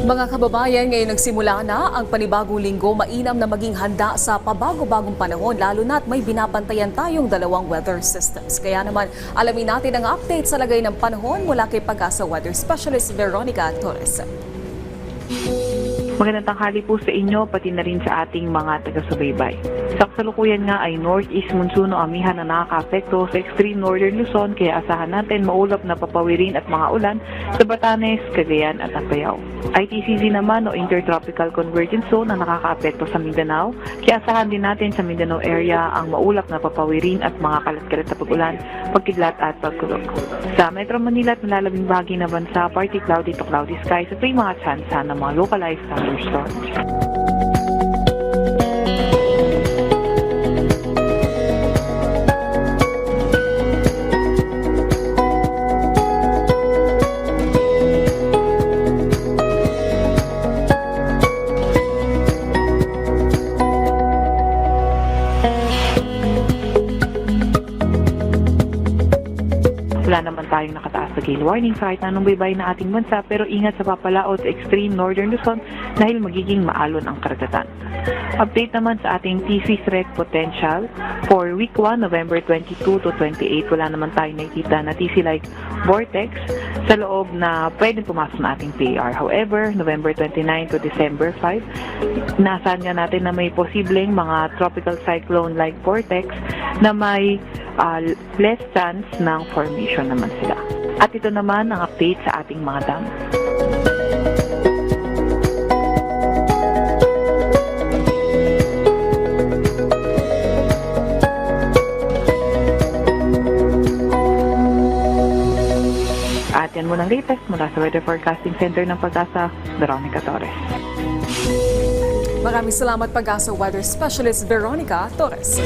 Mga kababayan, ngayon nagsimula na ang panibagong linggo. Mainam na maging handa sa pabago-bagong panahon, lalo na't may binabantayan tayong dalawang weather systems. Kaya naman, alamin natin ang update sa lagay ng panahon mula kay Pag-asa Weather Specialist Veronica Torres. Magandang tanghali po sa inyo, pati na rin sa ating mga taga-subaybay. Sa kasalukuyan nga ay northeast monsoon o amihan na nakaka-apekto sa extreme northern Luzon, kaya asahan natin maulap na papawirin at mga ulan sa Batanes, Cagayan at Apayao. ITCZ naman o Intertropical Convergence Zone ang nakaka-apekto sa Mindanao, kaya asahan din natin sa Mindanao area ang maulap na papawirin at mga kalat-kalat na pag-ulan, pagkidlat at pagkulog. Sa Metro Manila at malalabing bahagi na bansa, partly cloudy to cloudy skies at may mga tsansa ng mga localized thunderstorms. Wala naman tayong nakataas na gale warning sa kahit anong baybay na ating bansa, pero ingat sa papalaot sa extreme northern Luzon dahil magiging maalon ang karagatan. Update naman sa ating TC threat potential for week 1, November 22 to 28. Wala naman tayong nakikita na TC-like vortex sa loob na pwedeng pumasok na ating PAR. However, November 29 to December 5, naasahan nga natin na may posibleng mga tropical cyclone-like vortex na may less chance ng formation naman sila. At ito naman ang update sa ating mga dam. At yan muna ang latest mula sa Weather Forecasting Center ng Pag-asa, Veronica Torres. Maraming salamat Pag-asa Weather Specialist Veronica Torres.